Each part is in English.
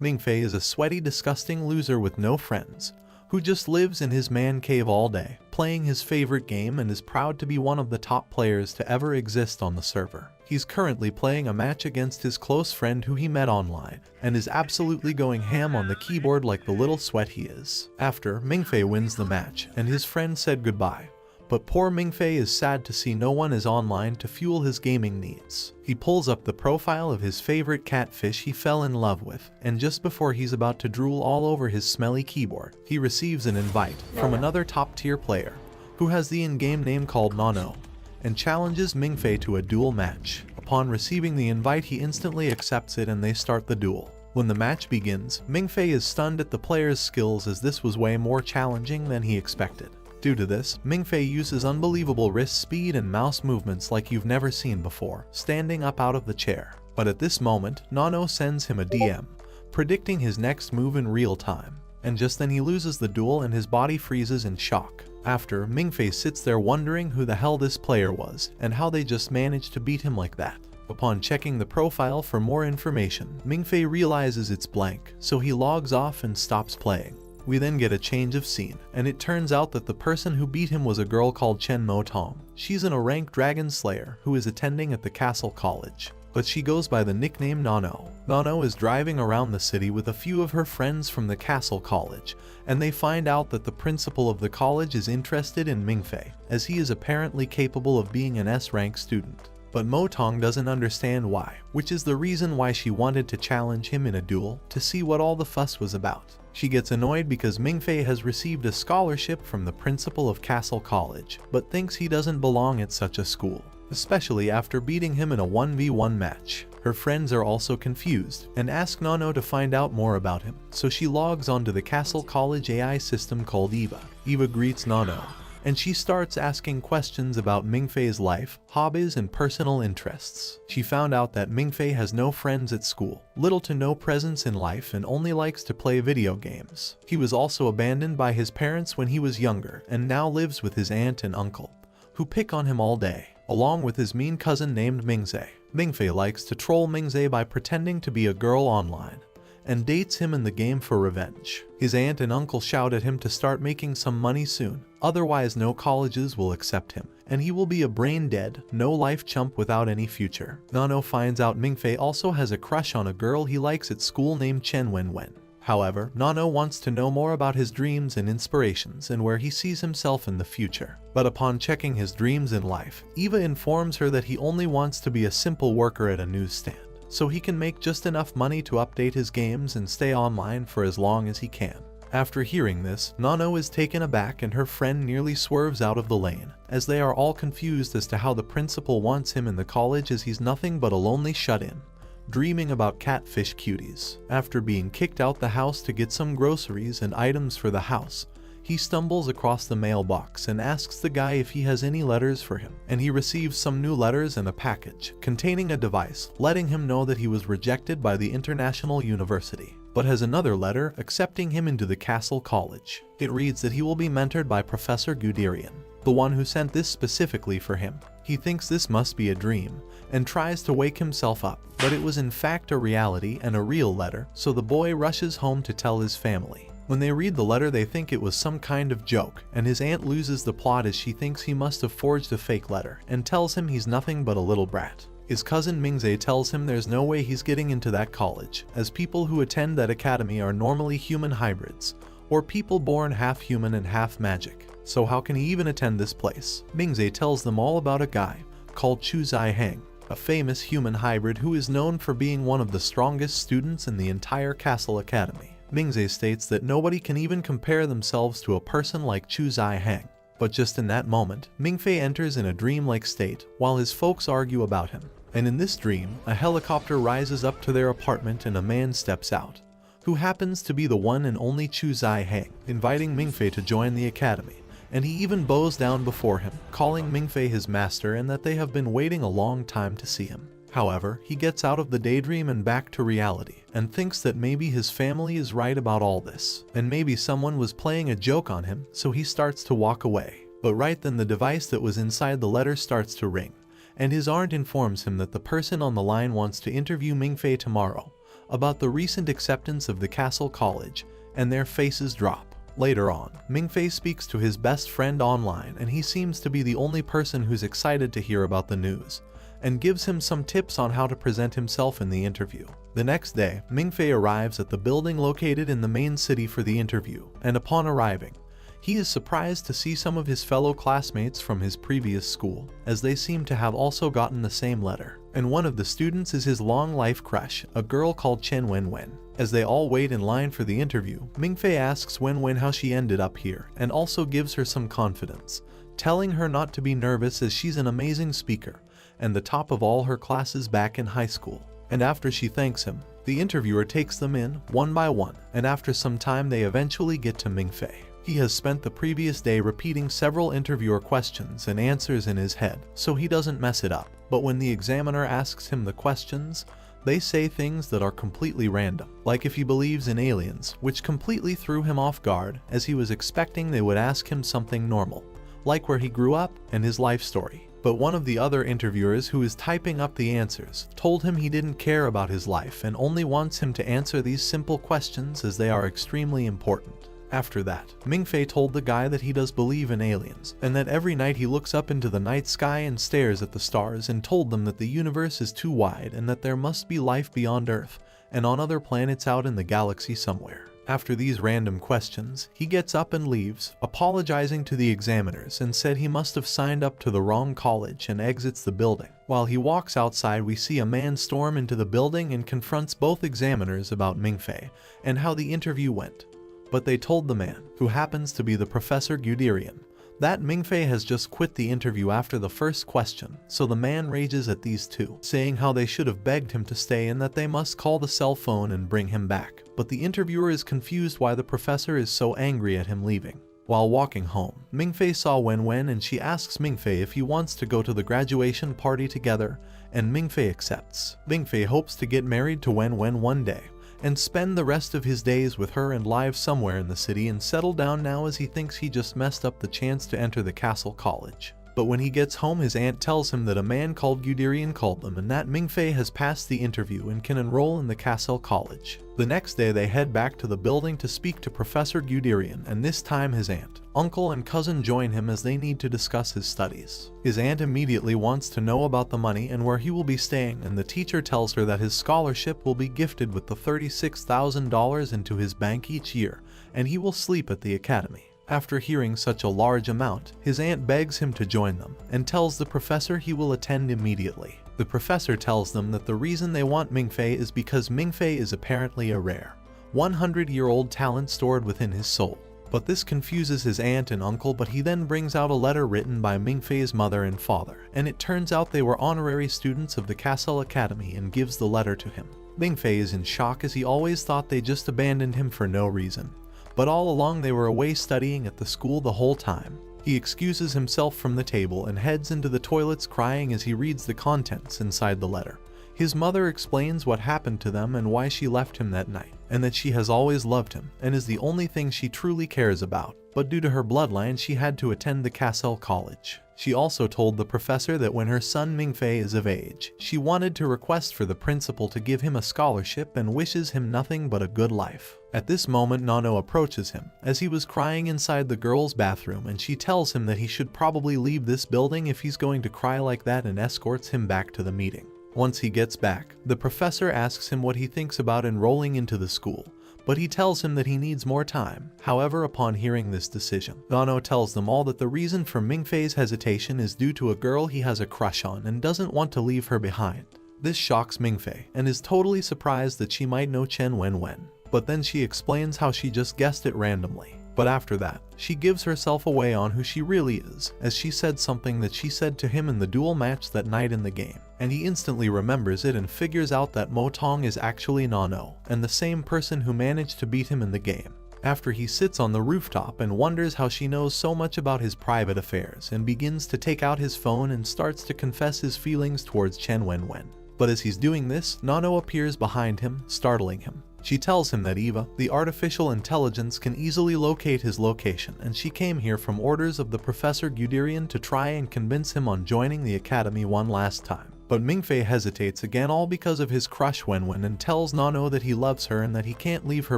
Mingfei is a sweaty, disgusting loser with no friends, who just lives in his man cave all day, playing his favorite game, and is proud to be one of the top players to ever exist on the server. He's currently playing a match against his close friend who he met online, and is absolutely going ham on the keyboard like the little sweat he is. After, Mingfei wins the match, and his friend said goodbye. But poor Mingfei is sad to see no one is online to fuel his gaming needs. He pulls up the profile of his favorite catfish he fell in love with, and just before he's about to drool all over his smelly keyboard, he receives an invite from another top-tier player, who has the in-game name called Nano, and challenges Mingfei to a duel match. Upon receiving the invite, he instantly accepts it and they start the duel. When the match begins, Mingfei is stunned at the player's skills, as this was way more challenging than he expected. Due to this, Mingfei uses unbelievable wrist speed and mouse movements like you've never seen before, standing up out of the chair. But at this moment, Nano sends him a DM, predicting his next move in real time. And just then he loses the duel and his body freezes in shock. After, Mingfei sits there wondering who the hell this player was, and how they just managed to beat him like that. Upon checking the profile for more information, Mingfei realizes it's blank, so he logs off and stops playing. We then get a change of scene, and it turns out that the person who beat him was a girl called Chen Motong. She's a ranked dragon slayer who is attending at the castle college, but she goes by the nickname Nano. Nano is driving around the city with a few of her friends from the castle college, and they find out that the principal of the college is interested in Mingfei, as he is apparently capable of being an S-rank student. But Motong doesn't understand why, which is the reason why she wanted to challenge him in a duel to see what all the fuss was about. She gets annoyed because Mingfei has received a scholarship from the principal of Castle College, but thinks he doesn't belong at such a school, especially after beating him in a 1v1 match. Her friends are also confused and ask Nano to find out more about him, so she logs onto the Castle College AI system called Eva. Eva greets Nano, and she starts asking questions about Mingfei's life, hobbies, and personal interests. She found out that Mingfei has no friends at school, little to no presence in life, and only likes to play video games. He was also abandoned by his parents when he was younger, and now lives with his aunt and uncle, who pick on him all day, along with his mean cousin named Mingzei. Mingfei likes to troll Mingzei by pretending to be a girl online, and dates him in the game for revenge. His aunt and uncle shout at him to start making some money soon, otherwise no colleges will accept him, and he will be a brain-dead, no-life chump without any future. Nano finds out Mingfei also has a crush on a girl he likes at school named Chen Wenwen. However, Nano wants to know more about his dreams and inspirations and where he sees himself in the future. But upon checking his dreams in life, Eva informs her that he only wants to be a simple worker at a newsstand, so he can make just enough money to update his games and stay online for as long as he can. After hearing this, Nano is taken aback and her friend nearly swerves out of the lane, as they are all confused as to how the principal wants him in the college, as he's nothing but a lonely shut-in, dreaming about catfish cuties. After being kicked out the house to get some groceries and items for the house, he stumbles across the mailbox and asks the guy if he has any letters for him, and he receives some new letters and a package containing a device letting him know that he was rejected by the International University, but has another letter accepting him into the Castle College. It reads that he will be mentored by Professor Guderian, the one who sent this specifically for him. He thinks this must be a dream, and tries to wake himself up, but it was in fact a reality and a real letter, so the boy rushes home to tell his family. When they read the letter, they think it was some kind of joke, and his aunt loses the plot as she thinks he must have forged a fake letter, and tells him he's nothing but a little brat. His cousin Mingzei tells him there's no way he's getting into that college, as people who attend that academy are normally human hybrids, or people born half human and half magic, so how can he even attend this place? Mingzei tells them all about a guy called Chu Zai Heng, a famous human hybrid who is known for being one of the strongest students in the entire Castle Academy. Mingzei states that nobody can even compare themselves to a person like Chu Zai Heng. But just in that moment, Mingfei enters in a dreamlike state while his folks argue about him. And in this dream, a helicopter rises up to their apartment and a man steps out, who happens to be the one and only Chu Zai Heng, inviting Mingfei to join the academy. And he even bows down before him, calling Mingfei his master and that they have been waiting a long time to see him. However, he gets out of the daydream and back to reality, and thinks that maybe his family is right about all this, and maybe someone was playing a joke on him, so he starts to walk away. But right then the device that was inside the letter starts to ring, and his aunt informs him that the person on the line wants to interview Mingfei tomorrow, about the recent acceptance of the Castle College, and their faces drop. Later on, Mingfei speaks to his best friend online, and he seems to be the only person who's excited to hear about the news, and gives him some tips on how to present himself in the interview. The next day, Mingfei arrives at the building located in the main city for the interview, and upon arriving, he is surprised to see some of his fellow classmates from his previous school, as they seem to have also gotten the same letter. And one of the students is his long-life crush, a girl called Chen Wenwen. As they all wait in line for the interview, Mingfei asks Wenwen how she ended up here, and also gives her some confidence, telling her not to be nervous as she's an amazing speaker, and the top of all her classes back in high school. And after she thanks him, the interviewer takes them in, one by one, and after some time they eventually get to Mingfei. He has spent the previous day repeating several interviewer questions and answers in his head, so he doesn't mess it up. But when the examiner asks him the questions, they say things that are completely random, like if he believes in aliens, which completely threw him off guard, as he was expecting they would ask him something normal, like where he grew up and his life story. But one of the other interviewers, who is typing up the answers, told him he didn't care about his life and only wants him to answer these simple questions as they are extremely important. After that, Mingfei told the guy that he does believe in aliens, and that every night he looks up into the night sky and stares at the stars, and told them that the universe is too wide and that there must be life beyond Earth and on other planets out in the galaxy somewhere. After these random questions, he gets up and leaves, apologizing to the examiners, and said he must have signed up to the wrong college, and exits the building. While he walks outside, we see a man storm into the building and confronts both examiners about Mingfei and how the interview went. But they told the man, who happens to be the Professor Guderian, that Mingfei has just quit the interview after the first question, so the man rages at these two, saying how they should have begged him to stay and that they must call the cell phone and bring him back. But the interviewer is confused why the professor is so angry at him leaving. While walking home, Mingfei saw Wenwen and she asks Mingfei if he wants to go to the graduation party together, and Mingfei accepts. Mingfei hopes to get married to Wenwen one day, and spend the rest of his days with her and live somewhere in the city and settle down now, as he thinks he just messed up the chance to enter the Castle College. But when he gets home, his aunt tells him that a man called Guderian called them and that Mingfei has passed the interview and can enroll in the Castle College. The next day they head back to the building to speak to Professor Guderian, and this time his aunt, uncle and cousin join him as they need to discuss his studies. His aunt immediately wants to know about the money and where he will be staying, and the teacher tells her that his scholarship will be gifted with the $36,000 into his bank each year, and he will sleep at the academy. After hearing such a large amount, his aunt begs him to join them, and tells the professor he will attend immediately. The professor tells them that the reason they want Mingfei is because Mingfei is apparently a rare, 100-year-old talent stored within his soul. But this confuses his aunt and uncle, but he then brings out a letter written by Mingfei's mother and father, and it turns out they were honorary students of the Castle Academy, and gives the letter to him. Mingfei is in shock, as he always thought they just abandoned him for no reason. But all along they were away studying at the school the whole time. He excuses himself from the table and heads into the toilets crying as he reads the contents inside the letter. His mother explains what happened to them and why she left him that night, and that she has always loved him and is the only thing she truly cares about, but due to her bloodline she had to attend the Castle College. She also told the professor that when her son Mingfei is of age, she wanted to request for the principal to give him a scholarship and wishes him nothing but a good life. At this moment, Nano approaches him, as he was crying inside the girls' bathroom, and she tells him that he should probably leave this building if he's going to cry like that, and escorts him back to the meeting. Once he gets back, the professor asks him what he thinks about enrolling into the school, but he tells him that he needs more time. However, upon hearing this decision, Nano tells them all that the reason for Mingfei's hesitation is due to a girl he has a crush on and doesn't want to leave her behind. This shocks Mingfei, and is totally surprised that she might know Chen Wenwen. But then she explains how she just guessed it randomly. But after that, she gives herself away on who she really is, as she said something that she said to him in the duel match that night in the game, and he instantly remembers it and figures out that Motong is actually Nano, and the same person who managed to beat him in the game. After he sits on the rooftop and wonders how she knows so much about his private affairs, and begins to take out his phone and starts to confess his feelings towards Chen Wenwen. But as he's doing this, Nano appears behind him, startling him. She tells him that Eva, the artificial intelligence, can easily locate his location, and she came here from orders of the Professor Guderian to try and convince him on joining the academy one last time. But Mingfei hesitates again, all because of his crush Wenwen, and tells Nano that he loves her and that he can't leave her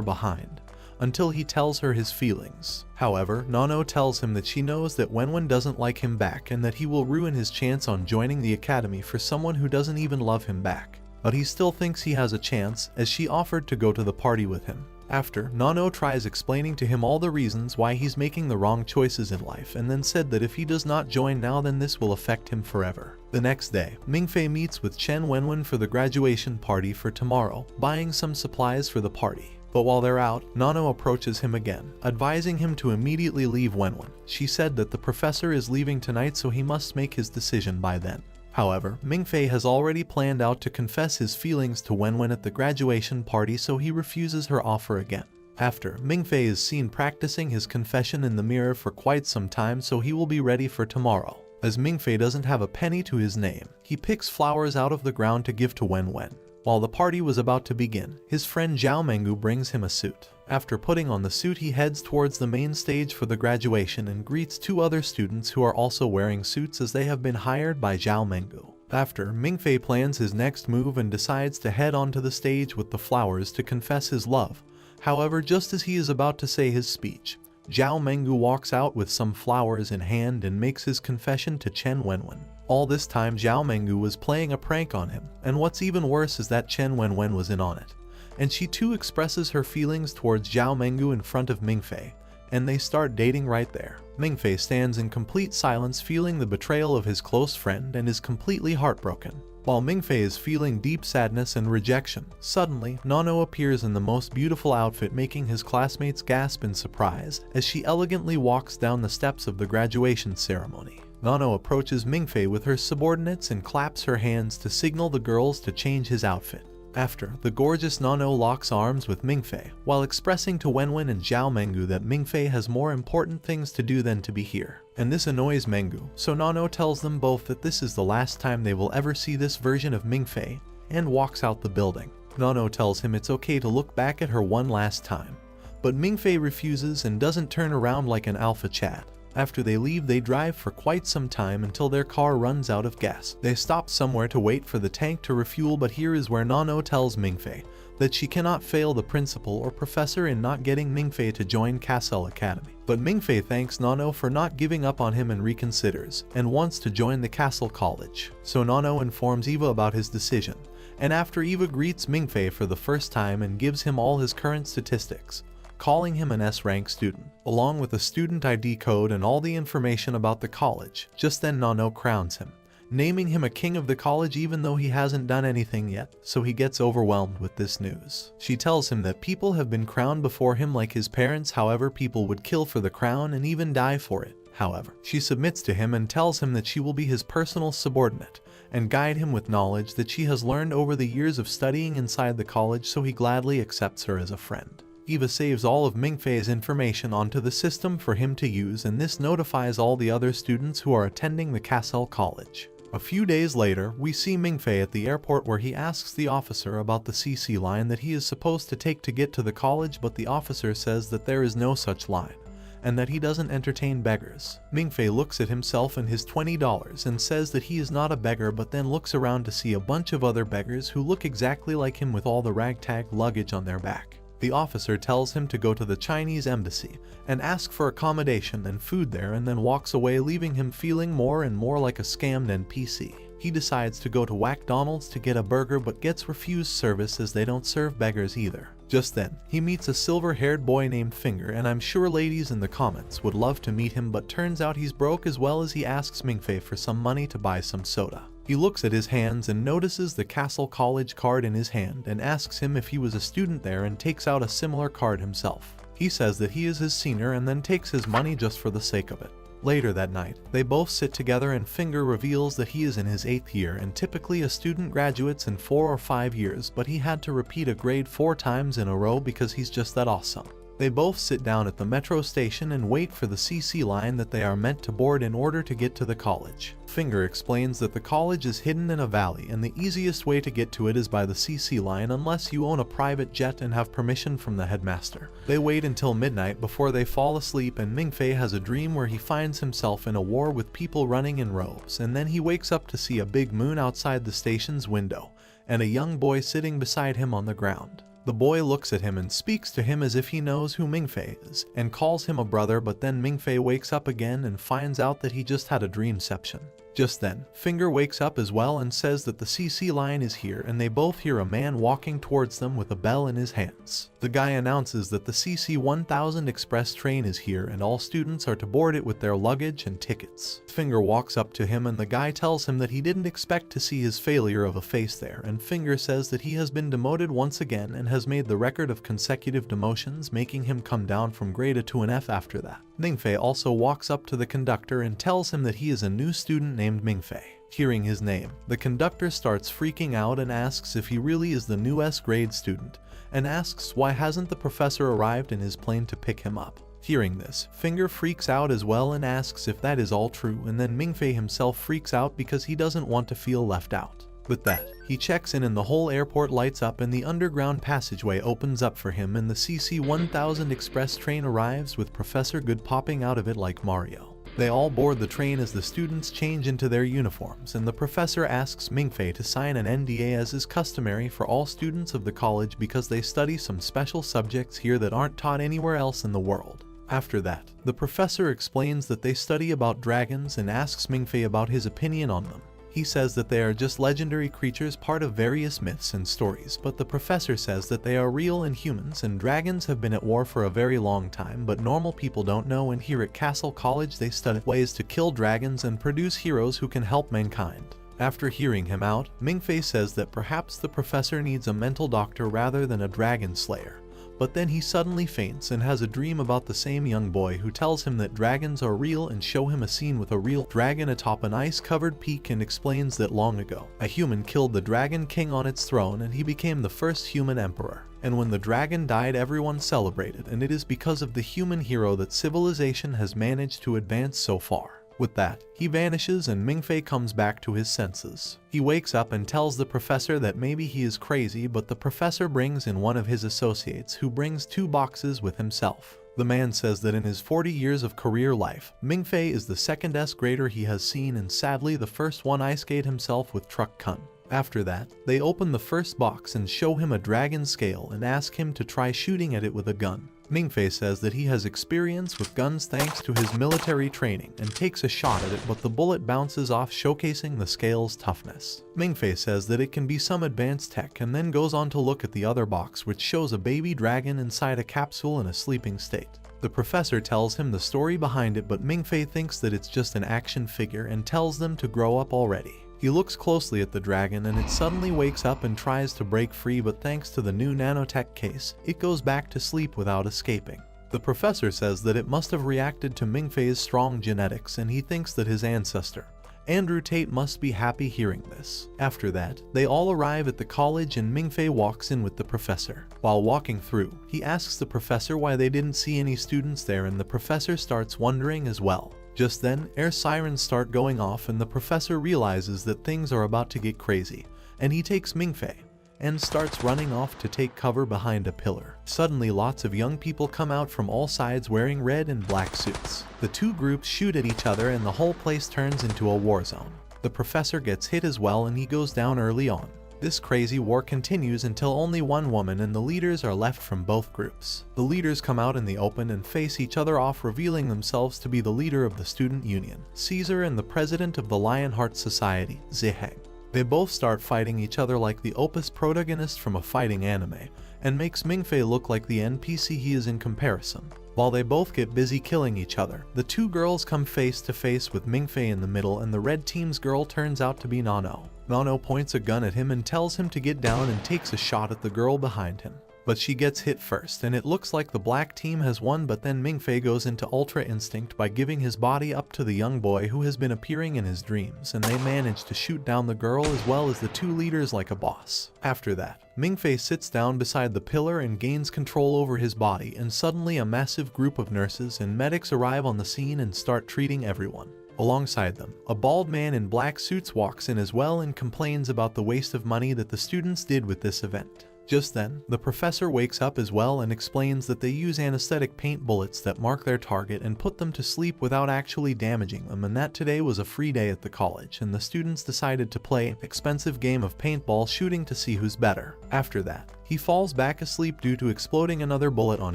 behind, until he tells her his feelings. However, Nano tells him that she knows that Wenwen doesn't like him back and that he will ruin his chance on joining the academy for someone who doesn't even love him back. But he still thinks he has a chance, as she offered to go to the party with him. After, Nano tries explaining to him all the reasons why he's making the wrong choices in life, and then said that if he does not join now, then this will affect him forever. The next day, Mingfei meets with Chen Wenwen for the graduation party for tomorrow, buying some supplies for the party. But while they're out, Nano approaches him again, advising him to immediately leave Wenwen. She said that the professor is leaving tonight, so he must make his decision by then. However, Mingfei has already planned out to confess his feelings to Wenwen at the graduation party, so he refuses her offer again. After, Mingfei is seen practicing his confession in the mirror for quite some time, so he will be ready for tomorrow. As Mingfei doesn't have a penny to his name, he picks flowers out of the ground to give to Wenwen. While the party was about to begin, his friend Zhao Mengu brings him a suit. After putting on the suit, he heads towards the main stage for the graduation and greets two other students who are also wearing suits, as they have been hired by Zhao Mengu. After, Mingfei plans his next move and decides to head onto the stage with the flowers to confess his love. However, just as he is about to say his speech, Zhao Mengu walks out with some flowers in hand and makes his confession to Chen Wenwen. All this time, Zhao Mengu was playing a prank on him, and what's even worse is that Chen Wenwen was in on it. And she too expresses her feelings towards Zhao Mengu in front of Mingfei, and they start dating right there. Mingfei stands in complete silence, feeling the betrayal of his close friend, and is completely heartbroken. While Mingfei is feeling deep sadness and rejection, suddenly, Nano appears in the most beautiful outfit, making his classmates gasp in surprise as she elegantly walks down the steps of the graduation ceremony. Nano approaches Mingfei with her subordinates and claps her hands to signal the girls to change his outfit. After, the gorgeous Nano locks arms with Mingfei, while expressing to Wenwen and Zhao Mengu that Mingfei has more important things to do than to be here. And this annoys Mengu, so Nano tells them both that this is the last time they will ever see this version of Mingfei, and walks out the building. Nano tells him it's okay to look back at her one last time, but Mingfei refuses and doesn't turn around like an alpha Chad. After they leave, they drive for quite some time until their car runs out of gas. They stop somewhere to wait for the tank to refuel, but here is where Nano tells Mingfei that she cannot fail the principal or professor in not getting Mingfei to join Castle Academy. But Mingfei thanks Nano for not giving up on him and reconsiders, and wants to join the Castle College. So Nano informs Eva about his decision, and after Eva greets Mingfei for the first time and gives him all his current statistics, calling him an S-rank student, along with a student ID code and all the information about the college. Just then Nano crowns him, naming him a king of the college even though he hasn't done anything yet, so he gets overwhelmed with this news. She tells him that people have been crowned before him like his parents, however people would kill for the crown and even die for it. However, she submits to him and tells him that she will be his personal subordinate and guide him with knowledge that she has learned over the years of studying inside the college, so he gladly accepts her as a friend. Eva saves all of Mingfei's information onto the system for him to use, and this notifies all the other students who are attending the Castle College. A few days later, we see Mingfei at the airport, where he asks the officer about the CC line that he is supposed to take to get to the college, but the officer says that there is no such line, and that he doesn't entertain beggars. Mingfei looks at himself and his $20 and says that he is not a beggar, but then looks around to see a bunch of other beggars who look exactly like him with all the ragtag luggage on their back. The officer tells him to go to the Chinese embassy and ask for accommodation and food there, and then walks away, leaving him feeling more and more like a scammed NPC. He decides to go to McDonald's to get a burger, but gets refused service as they don't serve beggars either. Just then, he meets a silver-haired boy named Finger, and I'm sure ladies in the comments would love to meet him, but turns out he's broke, as well as he asks Mingfei for some money to buy some soda. He looks at his hands and notices the Castle College card in his hand and asks him if he was a student there, and takes out a similar card himself. He says that he is his senior and then takes his money just for the sake of it. Later that night, they both sit together and Finger reveals that he is in his 8th year, and typically a student graduates in 4 or 5 years, but he had to repeat a grade 4 times in a row because he's just that awesome. They both sit down at the metro station and wait for the CC line that they are meant to board in order to get to the college. Finger explains that the college is hidden in a valley and the easiest way to get to it is by the CC line unless you own a private jet and have permission from the headmaster. They wait until midnight before they fall asleep, and Mingfei has a dream where he finds himself in a war with people running in robes, and then he wakes up to see a big moon outside the station's window and a young boy sitting beside him on the ground. The boy looks at him and speaks to him as if he knows who Mingfei is, and calls him a brother, but then Mingfei wakes up again and finds out that he just had a dreamception. Just then, Finger wakes up as well and says that the CC line is here, and they both hear a man walking towards them with a bell in his hands. The guy announces that the CC 1000 express train is here and all students are to board it with their luggage and tickets. Finger walks up to him and the guy tells him that he didn't expect to see his failure of a face there, and Finger says that he has been demoted once again and has made the record of consecutive demotions, making him come down from grade A to an F after that. Mingfei also walks up to the conductor and tells him that he is a new student named Mingfei. Hearing his name, the conductor starts freaking out and asks if he really is the new S-grade student, and asks why hasn't the professor arrived in his plane to pick him up. Hearing this, Finger freaks out as well and asks if that is all true, and then Mingfei himself freaks out because he doesn't want to feel left out. With that, he checks in and the whole airport lights up and the underground passageway opens up for him, and the CC 1000 express train arrives with Professor Good popping out of it like Mario. They all board the train as the students change into their uniforms, and the professor asks Mingfei to sign an NDA as is customary for all students of the college because they study some special subjects here that aren't taught anywhere else in the world. After that, the professor explains that they study about dragons and asks Mingfei about his opinion on them. He says that they are just legendary creatures, part of various myths and stories, but the professor says that they are real and humans, and dragons have been at war for a very long time, but normal people don't know, and here at Castle College they study ways to kill dragons and produce heroes who can help mankind. After hearing him out, Mingfei says that perhaps the professor needs a mental doctor rather than a dragon slayer. But then he suddenly faints and has a dream about the same young boy who tells him that dragons are real and show him a scene with a real dragon atop an ice-covered peak, and explains that long ago, a human killed the Dragon King on its throne and he became the first human emperor. And when the dragon died, everyone celebrated, and it is because of the human hero that civilization has managed to advance so far. With that, he vanishes and Mingfei comes back to his senses. He wakes up and tells the professor that maybe he is crazy, but the professor brings in one of his associates who brings 2 boxes with himself. The man says that in his 40 years of career life, Mingfei is the second S-grader he has seen, and sadly the first one ice-skate himself with Truck Kun. After that, they open the first box and show him a dragon scale and ask him to try shooting at it with a gun. Mingfei says that he has experience with guns thanks to his military training and takes a shot at it, but the bullet bounces off, showcasing the scale's toughness. Mingfei says that it can be some advanced tech and then goes on to look at the other box, which shows a baby dragon inside a capsule in a sleeping state. The professor tells him the story behind it, but Mingfei thinks that it's just an action figure and tells them to grow up already. He looks closely at the dragon and it suddenly wakes up and tries to break free, but thanks to the new nanotech case, it goes back to sleep without escaping. The professor says that it must have reacted to Mingfei's strong genetics, and he thinks that his ancestor, Andrew Tate, must be happy hearing this. After that, they all arrive at the college and Mingfei walks in with the professor. While walking through, he asks the professor why they didn't see any students there, and the professor starts wondering as well. Just then, air sirens start going off and the professor realizes that things are about to get crazy, and he takes Mingfei and starts running off to take cover behind a pillar. Suddenly, lots of young people come out from all sides wearing red and black suits. The 2 groups shoot at each other and the whole place turns into a war zone. The professor gets hit as well and he goes down early on. This crazy war continues until only one woman and the leaders are left from both groups. The leaders come out in the open and face each other off, revealing themselves to be the leader of the student union, Caesar, and the president of the Lionheart Society, Ziheng. They both start fighting each other like the Opus protagonist from a fighting anime, and makes Mingfei look like the NPC he is in comparison. While they both get busy killing each other, the 2 girls come face to face with Mingfei in the middle, and the red team's girl turns out to be Nano. Nano points a gun at him and tells him to get down and takes a shot at the girl behind him. But she gets hit first, and it looks like the black team has won, but then Mingfei goes into Ultra Instinct by giving his body up to the young boy who has been appearing in his dreams, and they manage to shoot down the girl as well as the two leaders like a boss. After that, Mingfei sits down beside the pillar and gains control over his body, and suddenly a massive group of nurses and medics arrive on the scene and start treating everyone. Alongside them, a bald man in black suits walks in as well and complains about the waste of money that the students did with this event. Just then, the professor wakes up as well and explains that they use anesthetic paint bullets that mark their target and put them to sleep without actually damaging them, and that today was a free day at the college and the students decided to play an expensive game of paintball shooting to see who's better. After that, he falls back asleep due to exploding another bullet on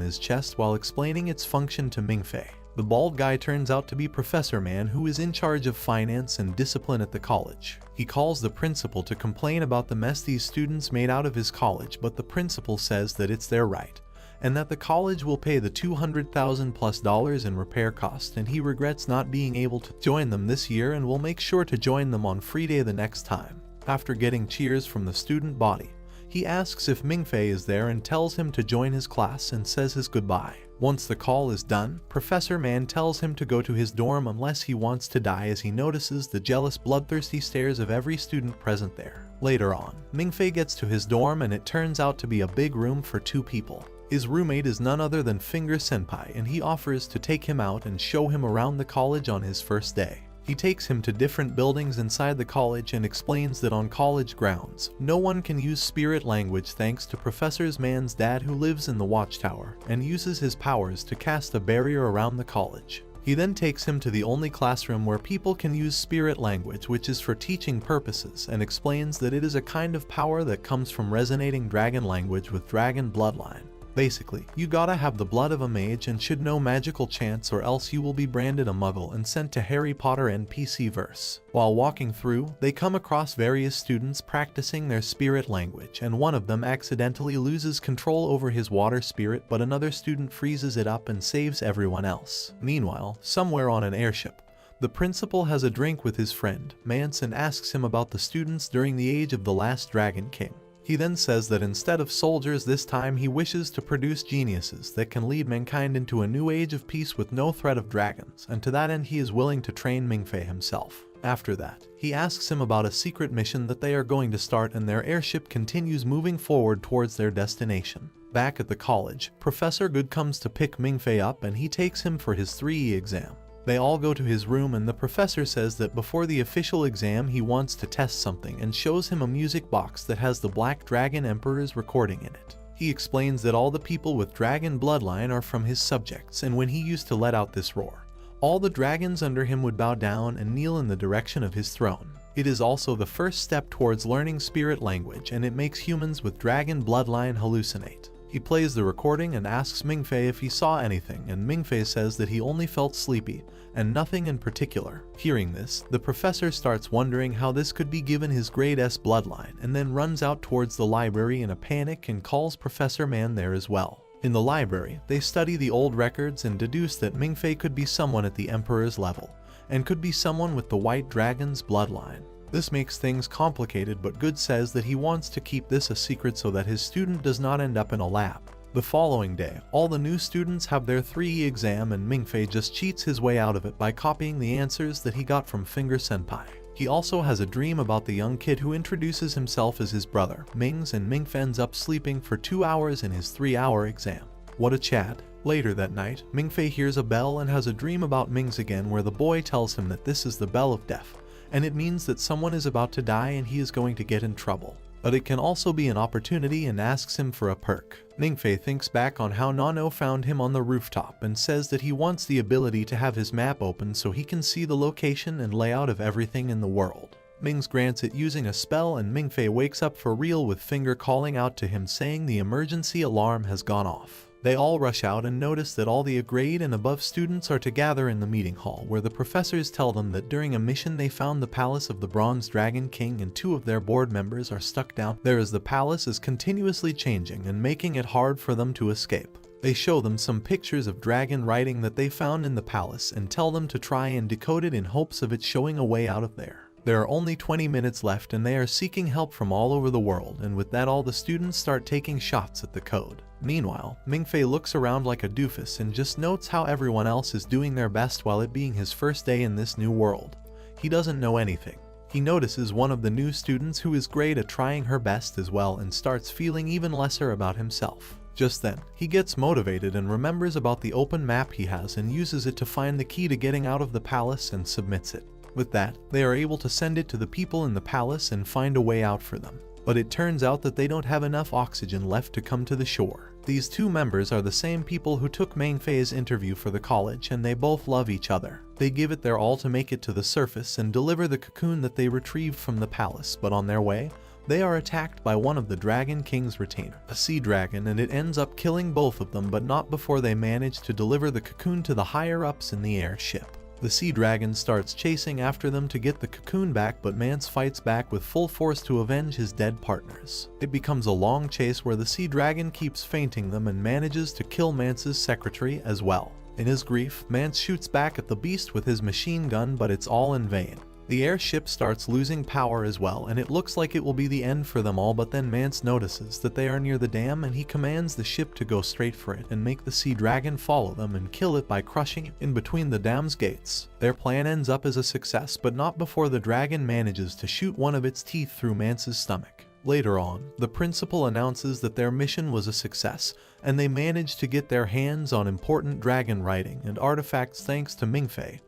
his chest while explaining its function to Mingfei. The bald guy turns out to be Professor Man, who is in charge of finance and discipline at the college. He calls the principal to complain about the mess these students made out of his college, but the principal says that it's their right, and that the college will pay the $200,000+ in repair costs, and he regrets not being able to join them this year and will make sure to join them on free day the next time. After getting cheers from the student body, he asks if Mingfei is there and tells him to join his class and says his goodbye. Once the call is done, Professor Man tells him to go to his dorm unless he wants to die, as he notices the jealous, bloodthirsty stares of every student present there. Later on, Mingfei gets to his dorm and it turns out to be a big room for 2 people. His roommate is none other than Finger Senpai, and he offers to take him out and show him around the college on his first day. He takes him to different buildings inside the college and explains that on college grounds, no one can use spirit language thanks to Professor Man's dad, who lives in the watchtower and uses his powers to cast a barrier around the college. He then takes him to the only classroom where people can use spirit language, which is for teaching purposes, and explains that it is a kind of power that comes from resonating dragon language with dragon bloodline. Basically, you gotta have the blood of a mage and should know magical chants, or else you will be branded a muggle and sent to Harry Potter NPC verse. While walking through, they come across various students practicing their spirit language, and one of them accidentally loses control over his water spirit, but another student freezes it up and saves everyone else. Meanwhile, somewhere on an airship, the principal has a drink with his friend, Mance, and asks him about the students during the age of the last Dragon King. He then says that instead of soldiers this time he wishes to produce geniuses that can lead mankind into a new age of peace with no threat of dragons, and to that end he is willing to train Mingfei himself. After that, he asks him about a secret mission that they are going to start, and their airship continues moving forward towards their destination. Back at the college, Professor Good comes to pick Mingfei up and he takes him for his 3E exam. They all go to his room and the professor says that before the official exam he wants to test something and shows him a music box that has the Black Dragon Emperor's recording in it. He explains that all the people with dragon bloodline are from his subjects, and when he used to let out this roar, all the dragons under him would bow down and kneel in the direction of his throne. It is also the first step towards learning spirit language, and it makes humans with dragon bloodline hallucinate. He plays the recording and asks Mingfei if he saw anything, and Mingfei says that he only felt sleepy, and nothing in particular. Hearing this, the professor starts wondering how this could be given his grade S bloodline, and then runs out towards the library in a panic and calls Professor Man there as well. In the library, they study the old records and deduce that Mingfei could be someone at the Emperor's level, and could be someone with the White Dragon's bloodline. This makes things complicated, but Good says that he wants to keep this a secret so that his student does not end up in a lab. The following day, all the new students have their 3E exam, and Mingfei just cheats his way out of it by copying the answers that he got from Finger Senpai. He also has a dream about the young kid who introduces himself as his brother, Mings, and Mingfei ends up sleeping for 2 hours in his 3-hour exam. What a chat. Later that night, Mingfei hears a bell and has a dream about Mings again, where the boy tells him that this is the bell of death, and it means that someone is about to die and he is going to get in trouble. But it can also be an opportunity and asks him for a perk. Mingfei thinks back on how Nano found him on the rooftop and says that he wants the ability to have his map open so he can see the location and layout of everything in the world. Mings grants it using a spell, and Mingfei wakes up for real with Finger calling out to him saying the emergency alarm has gone off. They all rush out and notice that all the grade and above students are to gather in the meeting hall, where the professors tell them that during a mission they found the palace of the Bronze Dragon King and 2 of their board members are stuck down there as the palace is continuously changing and making it hard for them to escape. They show them some pictures of dragon writing that they found in the palace and tell them to try and decode it in hopes of it showing a way out of there. There are only 20 minutes left and they are seeking help from all over the world, and with that all the students start taking shots at the code. Meanwhile, Mingfei looks around like a doofus and just notes how everyone else is doing their best while it being his first day in this new world. He doesn't know anything. He notices one of the new students who is great at trying her best as well and starts feeling even lesser about himself. Just then, he gets motivated and remembers about the open map he has and uses it to find the key to getting out of the palace and submits it. With that, they are able to send it to the people in the palace and find a way out for them. But it turns out that they don't have enough oxygen left to come to the shore. These two members are the same people who took Mingfei's interview for the college, and they both love each other. They give it their all to make it to the surface and deliver the cocoon that they retrieved from the palace, but on their way, they are attacked by one of the Dragon King's retainer, a sea dragon, and it ends up killing both of them, but not before they manage to deliver the cocoon to the higher-ups in the airship. The sea dragon starts chasing after them to get the cocoon back, but Mance fights back with full force to avenge his dead partners. It becomes a long chase where the sea dragon keeps fainting them and manages to kill Mance's secretary as well. In his grief, Mance shoots back at the beast with his machine gun, but it's all in vain. The airship starts losing power as well, and it looks like it will be the end for them all, but then Mance notices that they are near the dam and he commands the ship to go straight for it and make the sea dragon follow them and kill it by crushing it in between the dam's gates. Their plan ends up as a success, but not before the dragon manages to shoot one of its teeth through Mance's stomach. Later on, the principal announces that their mission was a success, and they managed to get their hands on important dragon writing and artifacts thanks to Mingfei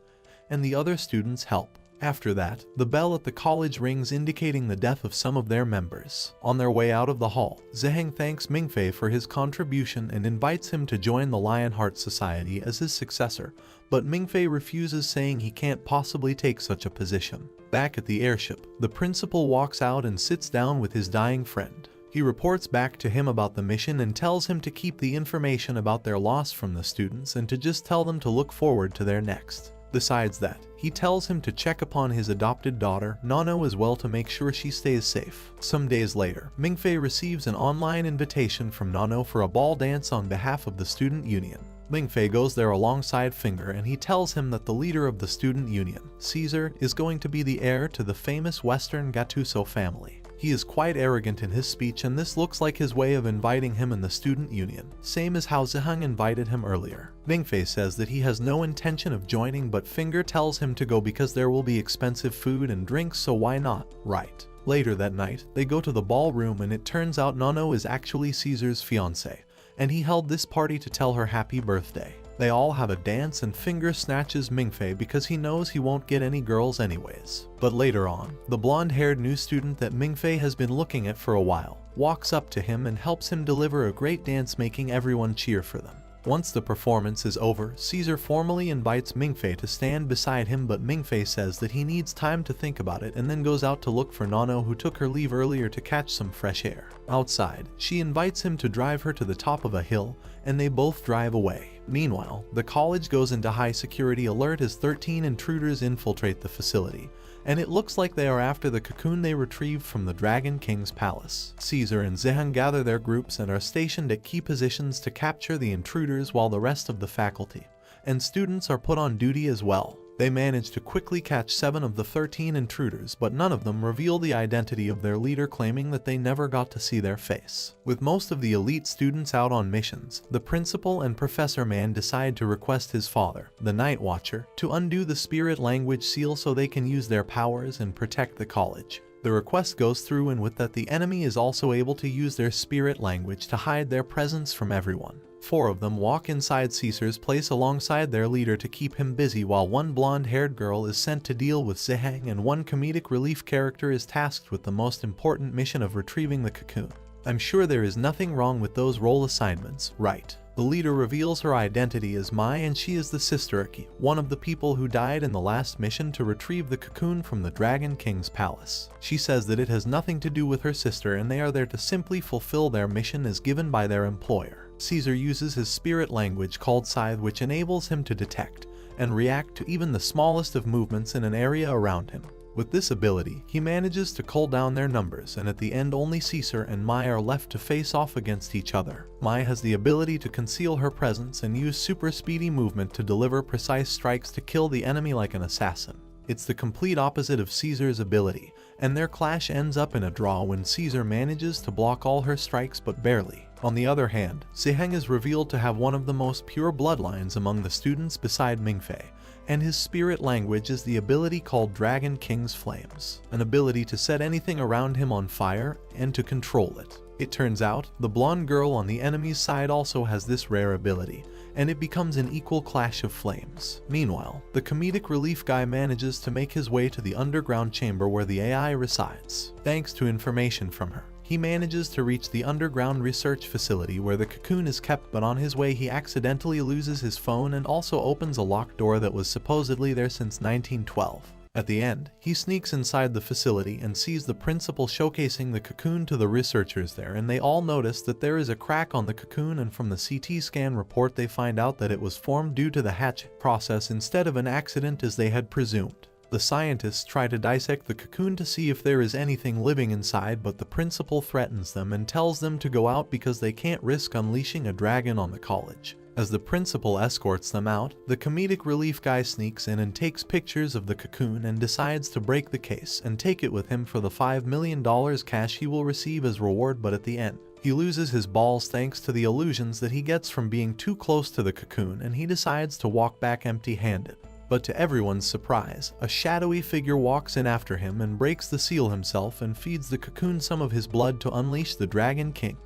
and the other students' help. After that, the bell at the college rings indicating the death of some of their members. On their way out of the hall, Zheng thanks Mingfei for his contribution and invites him to join the Lionheart Society as his successor, but Mingfei refuses, saying he can't possibly take such a position. Back at the airship, the principal walks out and sits down with his dying friend. He reports back to him about the mission and tells him to keep the information about their loss from the students and to just tell them to look forward to their next. Besides that, he tells him to check upon his adopted daughter, Nano, as well to make sure she stays safe. Some days later, Mingfei receives an online invitation from Nano for a ball dance on behalf of the student union. Mingfei goes there alongside Finger and he tells him that the leader of the student union, Caesar, is going to be the heir to the famous Western Gattuso family. He is quite arrogant in his speech, and this looks like his way of inviting him in the student union, same as how Zheng invited him earlier. Mingfei says that he has no intention of joining, but Finger tells him to go because there will be expensive food and drinks, so why not, right? Later that night, they go to the ballroom and it turns out Nano is actually Caesar's fiancé, and he held this party to tell her happy birthday. They all have a dance and Finger snatches Mingfei because he knows he won't get any girls anyways. But later on, the blonde-haired new student that Mingfei has been looking at for a while walks up to him and helps him deliver a great dance, making everyone cheer for them. Once the performance is over, Caesar formally invites Mingfei to stand beside him, but Mingfei says that he needs time to think about it and then goes out to look for Nano, who took her leave earlier to catch some fresh air. Outside, she invites him to drive her to the top of a hill, and they both drive away. Meanwhile, the college goes into high security alert as 13 intruders infiltrate the facility, and it looks like they are after the cocoon they retrieved from the Dragon King's palace. Caesar and Zheng gather their groups and are stationed at key positions to capture the intruders, while the rest of the faculty and students are put on duty as well. They manage to quickly catch 7 of the 13 intruders, but none of them reveal the identity of their leader, claiming that they never got to see their face. With most of the elite students out on missions, the principal and Professor Man decide to request his father, the Night Watcher, to undo the spirit language seal so they can use their powers and protect the college. The request goes through, and with that the enemy is also able to use their spirit language to hide their presence from everyone. 4 of them walk inside Caesar's place alongside their leader to keep him busy, while one blonde-haired girl is sent to deal with Zheng and one comedic relief character is tasked with the most important mission of retrieving the cocoon. I'm sure there is nothing wrong with those role assignments, right? The leader reveals her identity as Mai, and she is the Sister Aki, one of the people who died in the last mission to retrieve the cocoon from the Dragon King's palace. She says that it has nothing to do with her sister and they are there to simply fulfill their mission as given by their employer. Caesar uses his spirit language called Scythe, which enables him to detect and react to even the smallest of movements in an area around him. With this ability, he manages to cull down their numbers, and at the end only Caesar and Mai are left to face off against each other. Mai has the ability to conceal her presence and use super speedy movement to deliver precise strikes to kill the enemy like an assassin. It's the complete opposite of Caesar's ability, and their clash ends up in a draw when Caesar manages to block all her strikes but barely. On the other hand, Ziheng is revealed to have one of the most pure bloodlines among the students beside Mingfei, and his spirit language is the ability called Dragon King's Flames, an ability to set anything around him on fire and to control it. It turns out, the blonde girl on the enemy's side also has this rare ability, and it becomes an equal clash of flames. Meanwhile, the comedic relief guy manages to make his way to the underground chamber where the AI resides. Thanks to information from her, he manages to reach the underground research facility where the cocoon is kept, but on his way he accidentally loses his phone and also opens a locked door that was supposedly there since 1912. At the end, he sneaks inside the facility and sees the principal showcasing the cocoon to the researchers there, and they all notice that there is a crack on the cocoon, and from the CT scan report they find out that it was formed due to the hatch process instead of an accident as they had presumed. The scientists try to dissect the cocoon to see if there is anything living inside, but the principal threatens them and tells them to go out because they can't risk unleashing a dragon on the college. As the principal escorts them out, the comedic relief guy sneaks in and takes pictures of the cocoon and decides to break the case and take it with him for the $5 million cash he will receive as reward, but at the end, he loses his balls thanks to the illusions that he gets from being too close to the cocoon, and he decides to walk back empty-handed. But to everyone's surprise, a shadowy figure walks in after him and breaks the seal himself and feeds the cocoon some of his blood to unleash the Dragon King,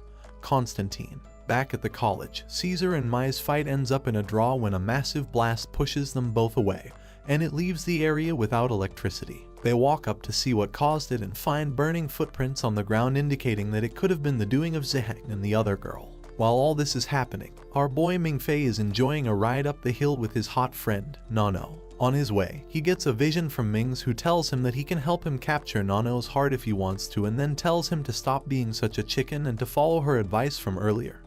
Constantine. Back at the college, Caesar and Mai's fight ends up in a draw when a massive blast pushes them both away, and it leaves the area without electricity. They walk up to see what caused it and find burning footprints on the ground indicating that it could have been the doing of Ziheng and the other girl. While all this is happening, our boy Mingfei is enjoying a ride up the hill with his hot friend, Nano. On his way, he gets a vision from Mings who tells him that he can help him capture Nano's heart if he wants to, and then tells him to stop being such a chicken and to follow her advice from earlier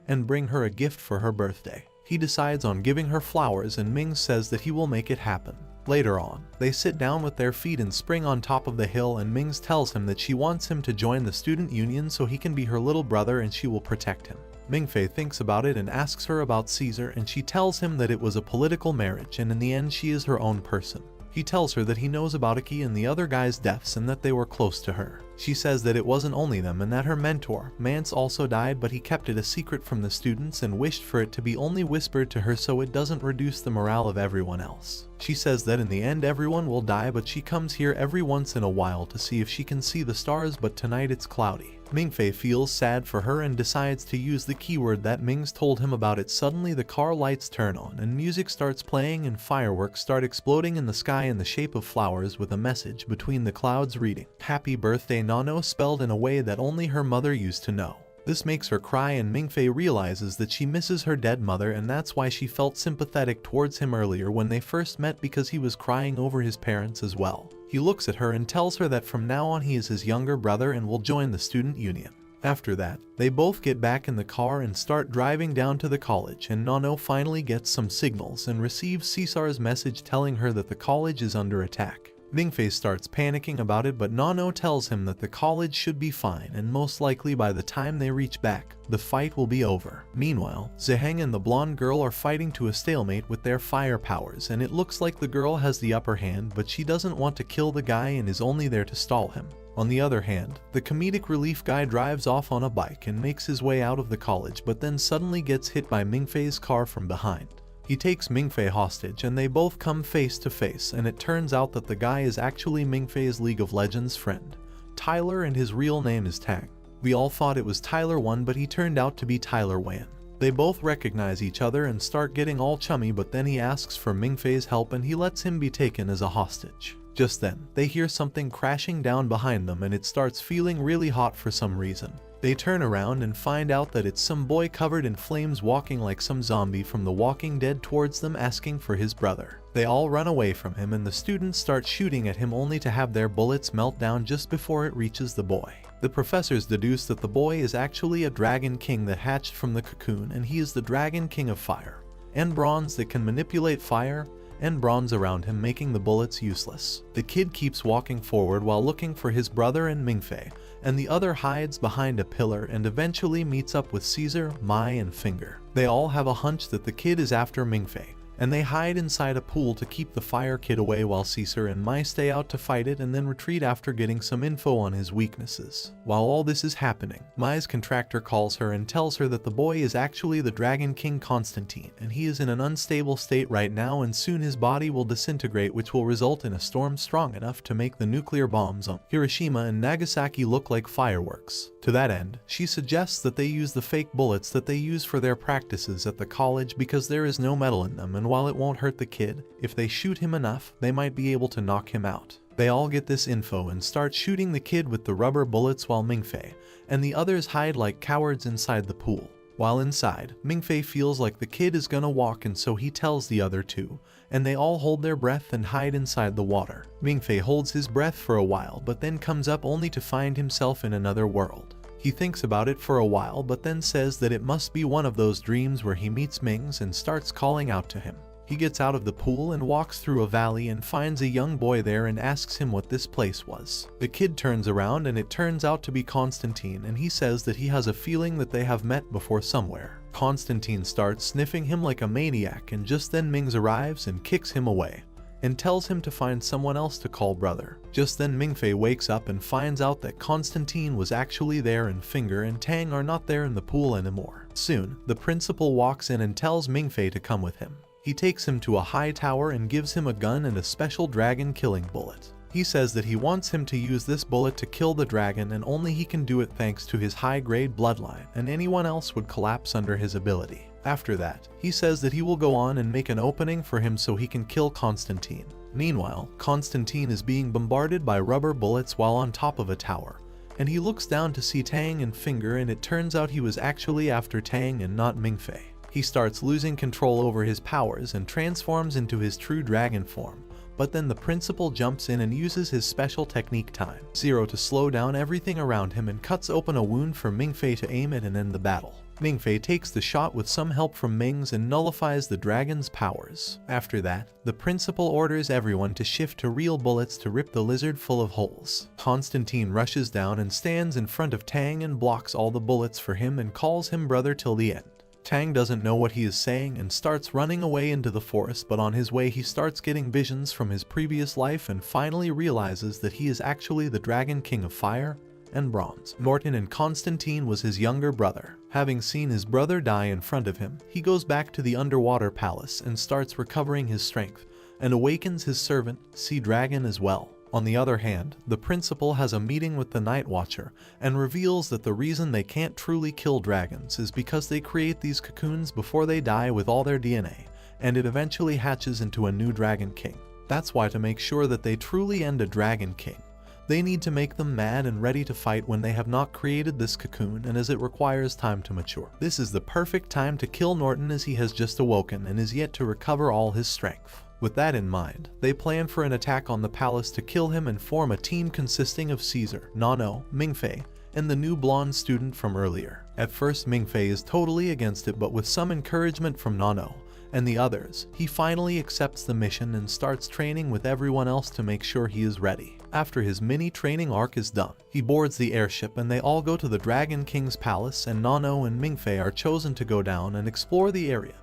and bring her a gift for her birthday. He decides on giving her flowers, and Mings says that he will make it happen. Later on, they sit down with their feet and spring on top of the hill, and Mings tells him that she wants him to join the student union so he can be her little brother and she will protect him. Mingfei thinks about it and asks her about Caesar, and she tells him that it was a political marriage and in the end she is her own person. He tells her that he knows about Iki and the other guy's deaths and that they were close to her. She says that it wasn't only them and that her mentor, Mance, also died, but he kept it a secret from the students and wished for it to be only whispered to her so it doesn't reduce the morale of everyone else. She says that in the end everyone will die, but she comes here every once in a while to see if she can see the stars, but tonight it's cloudy. Mingfei feels sad for her and decides to use the keyword that Mings told him about. It suddenly the car lights turn on and music starts playing and fireworks start exploding in the sky in the shape of flowers with a message between the clouds reading, "Happy birthday Nano," spelled in a way that only her mother used to know. This makes her cry, and Mingfei realizes that she misses her dead mother, and that's why she felt sympathetic towards him earlier when they first met, because he was crying over his parents as well. He looks at her and tells her that from now on he is his younger brother and will join the student union. After that, they both get back in the car and start driving down to the college, and Nano finally gets some signals and receives Caesar's message telling her that the college is under attack. Mingfei starts panicking about it, but Nano tells him that the college should be fine and most likely by the time they reach back, the fight will be over. Meanwhile, Ziheng and the blonde girl are fighting to a stalemate with their fire powers, and it looks like the girl has the upper hand, but she doesn't want to kill the guy and is only there to stall him. On the other hand, the comedic relief guy drives off on a bike and makes his way out of the college, but then suddenly gets hit by Mingfei's car from behind. He takes Mingfei hostage and they both come face to face, and it turns out that the guy is actually Mingfei's League of Legends friend, Tyler, and his real name is Tang. We all thought it was Tyler 1, but he turned out to be Tyler Wan. They both recognize each other and start getting all chummy, but then he asks for Mingfei's help and he lets him be taken as a hostage. Just then, they hear something crashing down behind them and it starts feeling really hot for some reason. They turn around and find out that it's some boy covered in flames walking like some zombie from The Walking Dead towards them asking for his brother. They all run away from him and the students start shooting at him only to have their bullets melt down just before it reaches the boy. The professors deduce that the boy is actually a dragon king that hatched from the cocoon, and he is the Dragon King of Fire and Bronze that can manipulate fire and bronze around him, making the bullets useless. The kid keeps walking forward while looking for his brother and Mingfei, and the other hides behind a pillar and eventually meets up with Caesar, Mai, and Finger. They all have a hunch that the kid is after Mingfei, and they hide inside a pool to keep the Fire Kid away while Caesar and Mai stay out to fight it and then retreat after getting some info on his weaknesses. While all this is happening, Mai's contractor calls her and tells her that the boy is actually the Dragon King Constantine, and he is in an unstable state right now and soon his body will disintegrate, which will result in a storm strong enough to make the nuclear bombs on Hiroshima and Nagasaki look like fireworks. To that end, she suggests that they use the fake bullets that they use for their practices at the college because there is no metal in them, and while it won't hurt the kid, if they shoot him enough, they might be able to knock him out. They all get this info and start shooting the kid with the rubber bullets while Mingfei and the others hide like cowards inside the pool. While inside, Mingfei feels like the kid is gonna walk, and so he tells the other two, and they all hold their breath and hide inside the water. Mingfei holds his breath for a while but then comes up only to find himself in another world. He thinks about it for a while but then says that it must be one of those dreams where he meets Mings and starts calling out to him. He gets out of the pool and walks through a valley and finds a young boy there and asks him what this place was. The kid turns around and it turns out to be Constantine, and he says that he has a feeling that they have met before somewhere. Constantine starts sniffing him like a maniac, and just then Mings arrives and kicks him away and tells him to find someone else to call brother. Just then Mingfei wakes up and finds out that Constantine was actually there and Finger and Tang are not there in the pool anymore. Soon, the principal walks in and tells Mingfei to come with him. He takes him to a high tower and gives him a gun and a special dragon killing bullet. He says that he wants him to use this bullet to kill the dragon, and only he can do it thanks to his high-grade bloodline, and anyone else would collapse under his ability. After that, he says that he will go on and make an opening for him so he can kill Constantine. Meanwhile, Constantine is being bombarded by rubber bullets while on top of a tower, and he looks down to see Tang and Finger, and it turns out he was actually after Tang and not Mingfei. He starts losing control over his powers and transforms into his true dragon form, but then the principal jumps in and uses his special technique Time Zero to slow down everything around him and cuts open a wound for Mingfei to aim at and end the battle. Mingfei takes the shot with some help from Mings and nullifies the dragon's powers. After that, the principal orders everyone to shift to real bullets to rip the lizard full of holes. Constantine rushes down and stands in front of Tang and blocks all the bullets for him and calls him brother till the end. Tang doesn't know what he is saying and starts running away into the forest, but on his way he starts getting visions from his previous life and finally realizes that he is actually the Dragon King of Fire and Bronze. Norton and Constantine was his younger brother. Having seen his brother die in front of him, he goes back to the underwater palace and starts recovering his strength and awakens his servant, Sea Dragon, as well. On the other hand, the principal has a meeting with the Night Watcher and reveals that the reason they can't truly kill dragons is because they create these cocoons before they die with all their DNA, and it eventually hatches into a new Dragon King. That's why, to make sure that they truly end a Dragon King, they need to make them mad and ready to fight when they have not created this cocoon, and as it requires time to mature. This is the perfect time to kill Norton, as he has just awoken and is yet to recover all his strength. With that in mind, they plan for an attack on the palace to kill him and form a team consisting of Caesar, Nano, Mingfei, and the new blonde student from earlier. At first, Mingfei is totally against it, but with some encouragement from Nano and the others, he finally accepts the mission and starts training with everyone else to make sure he is ready. After his mini training arc is done, he boards the airship and they all go to the Dragon King's palace, and Nano and Mingfei are chosen to go down and explore the area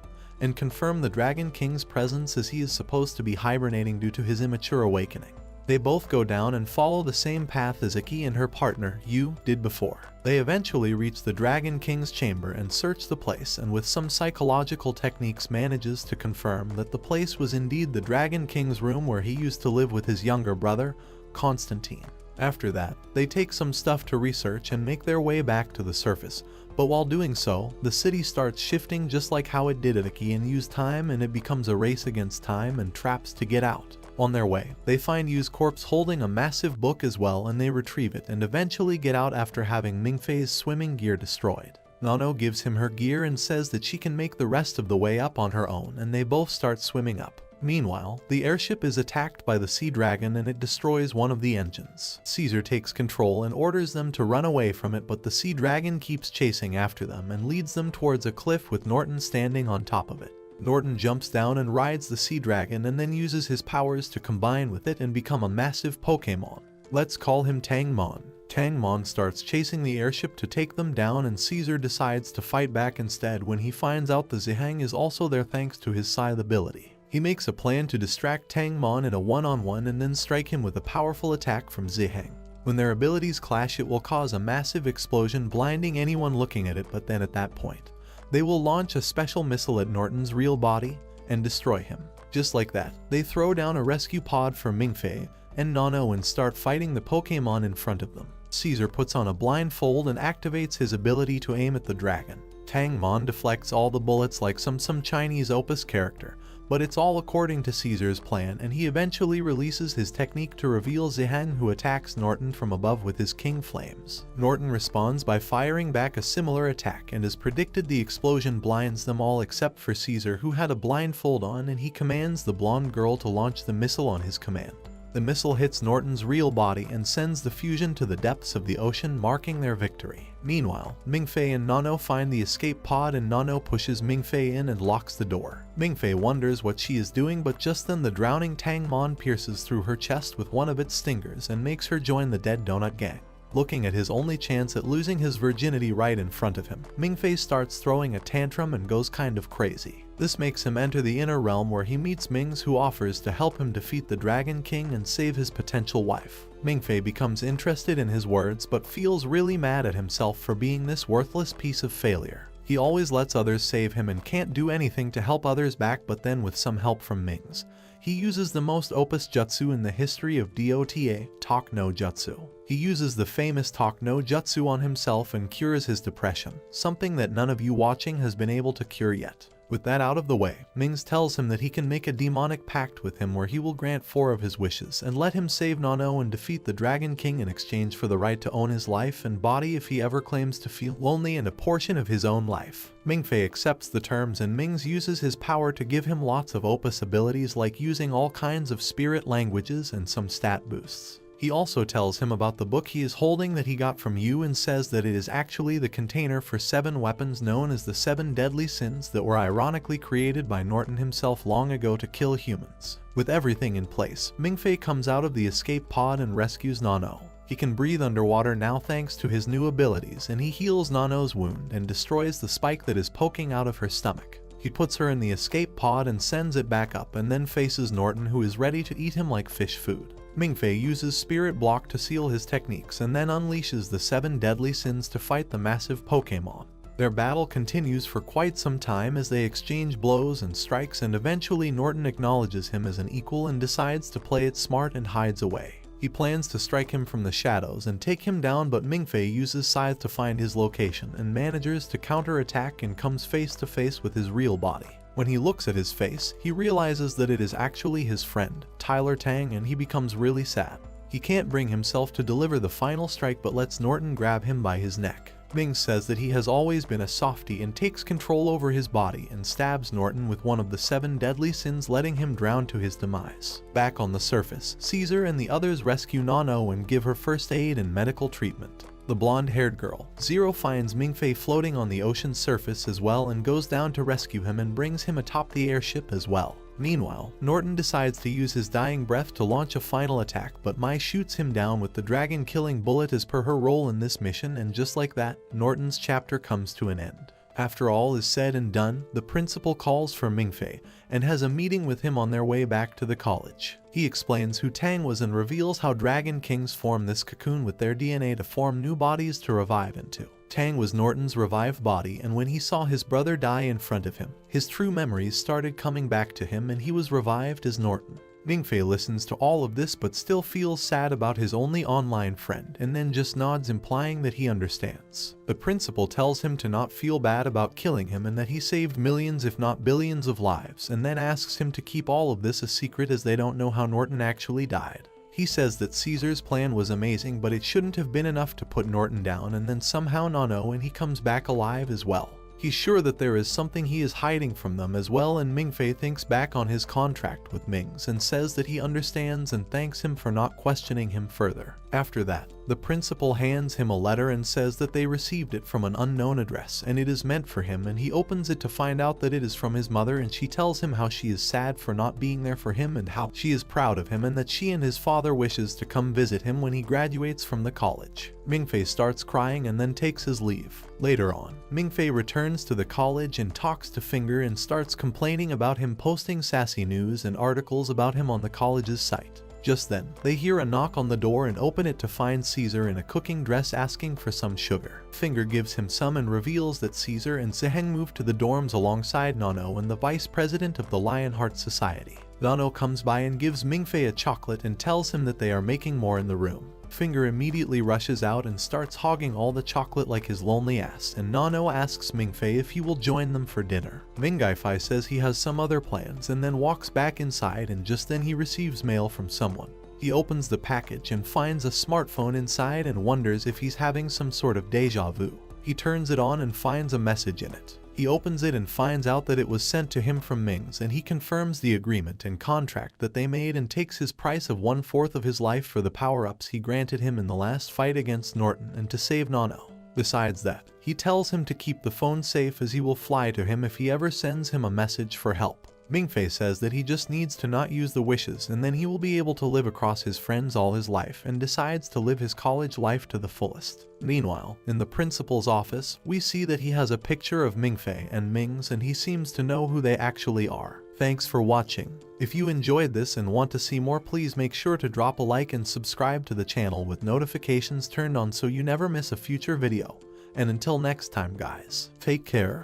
and confirm the Dragon King's presence, as he is supposed to be hibernating due to his immature awakening. They both go down and follow the same path as Iki and her partner, Yu, did before. They eventually reach the Dragon King's chamber and search the place, and with some psychological techniques manages to confirm that the place was indeed the Dragon King's room where he used to live with his younger brother, Constantine. After that, they take some stuff to research and make their way back to the surface, but while doing so, the city starts shifting just like how it did at Iki and use time, and it becomes a race against time and traps to get out. On their way, they find Yu's corpse holding a massive book as well, and they retrieve it and eventually get out after having Mingfei's swimming gear destroyed. Nano gives him her gear and says that she can make the rest of the way up on her own, and they both start swimming up. Meanwhile, the airship is attacked by the Sea Dragon and it destroys one of the engines. Caesar takes control and orders them to run away from it, but the Sea Dragon keeps chasing after them and leads them towards a cliff with Norton standing on top of it. Norton jumps down and rides the Sea Dragon and then uses his powers to combine with it and become a massive Pokémon. Let's call him Tangmon. Tang Mon starts chasing the airship to take them down, and Caesar decides to fight back instead when he finds out the Zihang is also there thanks to his scythe ability. He makes a plan to distract Tang Mon in a one-on-one and then strike him with a powerful attack from Zihang. When their abilities clash, it will cause a massive explosion, blinding anyone looking at it, but then at that point, they will launch a special missile at Norton's real body and destroy him. Just like that, they throw down a rescue pod for Mingfei and Nano and start fighting the Pokémon in front of them. Caesar puts on a blindfold and activates his ability to aim at the dragon. Tang Mon deflects all the bullets like some Chinese Opus character, but it's all according to Caesar's plan, and he eventually releases his technique to reveal Zihang, who attacks Norton from above with his King Flames. Norton responds by firing back a similar attack, and as predicted, the explosion blinds them all except for Caesar, who had a blindfold on, and he commands the blonde girl to launch the missile on his command. The missile hits Norton's real body and sends the fusion to the depths of the ocean, marking their victory. Meanwhile, Mingfei and Nano find the escape pod, and Nano pushes Mingfei in and locks the door. Mingfei wonders what she is doing, but just then the drowning Tang Mon pierces through her chest with one of its stingers and makes her join the Dead Donut Gang. Looking at his only chance at losing his virginity right in front of him, Mingfei starts throwing a tantrum and goes kind of crazy. This makes him enter the inner realm, where he meets Mings, who offers to help him defeat the Dragon King and save his potential wife. Mingfei becomes interested in his words but feels really mad at himself for being this worthless piece of failure. He always lets others save him and can't do anything to help others back, but then with some help from Mings, he uses the most opus jutsu in the history of DOTA, Talk No Jutsu. He uses the famous Talk No Jutsu on himself and cures his depression, something that none of you watching has been able to cure yet. With that out of the way, Mings tells him that he can make a demonic pact with him where he will grant 4 of his wishes and let him save Nano and defeat the Dragon King in exchange for the right to own his life and body if he ever claims to feel lonely and a portion of his own life. Mingfei accepts the terms, and Mings uses his power to give him lots of opus abilities, like using all kinds of spirit languages and some stat boosts. He also tells him about the book he is holding that he got from you, and says that it is actually the container for 7 weapons known as the 7 Deadly Sins that were ironically created by Norton himself long ago to kill humans. With everything in place, Mingfei comes out of the escape pod and rescues Nano. He can breathe underwater now thanks to his new abilities, and he heals Nano's wound and destroys the spike that is poking out of her stomach. He puts her in the escape pod and sends it back up, and then faces Norton, who is ready to eat him like fish food. Mingfei uses Spirit Block to seal his techniques and then unleashes the 7 Deadly Sins to fight the massive Pokémon. Their battle continues for quite some time as they exchange blows and strikes, and eventually Norton acknowledges him as an equal and decides to play it smart and hides away. He plans to strike him from the shadows and take him down, but Mingfei uses Scythe to find his location and manages to counterattack and comes face to face with his real body. When he looks at his face, he realizes that it is actually his friend, Tyler Tang, and he becomes really sad. He can't bring himself to deliver the final strike but lets Norton grab him by his neck. Ming says that he has always been a softie and takes control over his body and stabs Norton with one of the 7 Deadly Sins, letting him drown to his demise. Back on the surface, Caesar and the others rescue Nano and give her first aid and medical treatment. The blonde-haired girl, Zero, finds Mingfei floating on the ocean's surface as well and goes down to rescue him and brings him atop the airship as well. Meanwhile, Norton decides to use his dying breath to launch a final attack, but Mai shoots him down with the dragon-killing bullet as per her role in this mission, and just like that, Norton's chapter comes to an end. After all is said and done, the principal calls for Mingfei and has a meeting with him on their way back to the college. He explains who Tang was and reveals how Dragon Kings form this cocoon with their DNA to form new bodies to revive into. Tang was Norton's revived body, and when he saw his brother die in front of him, his true memories started coming back to him and he was revived as Norton. Mingfei listens to all of this but still feels sad about his only online friend and then just nods, implying that he understands. The principal tells him to not feel bad about killing him and that he saved millions if not billions of lives, and then asks him to keep all of this a secret as they don't know how Norton actually died. He says that Caesar's plan was amazing but it shouldn't have been enough to put Norton down, and then somehow Nano and he comes back alive as well. He's sure that there is something he is hiding from them as well, and Mingfei thinks back on his contract with Mings and says that he understands and thanks him for not questioning him further. After that, The principal hands him a letter and says that they received it from an unknown address and it is meant for him, and he opens it to find out that it is from his mother, and she tells him how she is sad for not being there for him and how she is proud of him and that she and his father wishes to come visit him when he graduates from the college. Mingfei starts crying and then takes his leave. Later on, Mingfei returns to the college and talks to Finger and starts complaining about him posting sassy news and articles about him on the college's site. Just then, they hear a knock on the door and open it to find Caesar in a cooking dress asking for some sugar. Finger gives him some and reveals that Caesar and Zheng moved to the dorms alongside Nano and the vice president of the Lionheart Society. Nano comes by and gives Mingfei a chocolate and tells him that they are making more in the room. Finger immediately rushes out and starts hogging all the chocolate like his lonely ass, and Nano asks Mingfei if he will join them for dinner. Mingfei says he has some other plans and then walks back inside, and just then he receives mail from someone. He opens the package and finds a smartphone inside and wonders if he's having some sort of deja vu. He turns it on and finds a message in it. He opens it and finds out that it was sent to him from Mings, and he confirms the agreement and contract that they made and takes his price of 1/4 of his life for the power-ups he granted him in the last fight against Norton and to save Nano. Besides that, he tells him to keep the phone safe as he will fly to him if he ever sends him a message for help. Mingfei says that he just needs to not use the wishes and then he will be able to live across his friends all his life, and decides to live his college life to the fullest. Meanwhile, in the principal's office, we see that he has a picture of Mingfei and Mings and he seems to know who they actually are. Thanks for watching. If you enjoyed this and want to see more, please make sure to drop a like and subscribe to the channel with notifications turned on so you never miss a future video. And until next time guys, take care.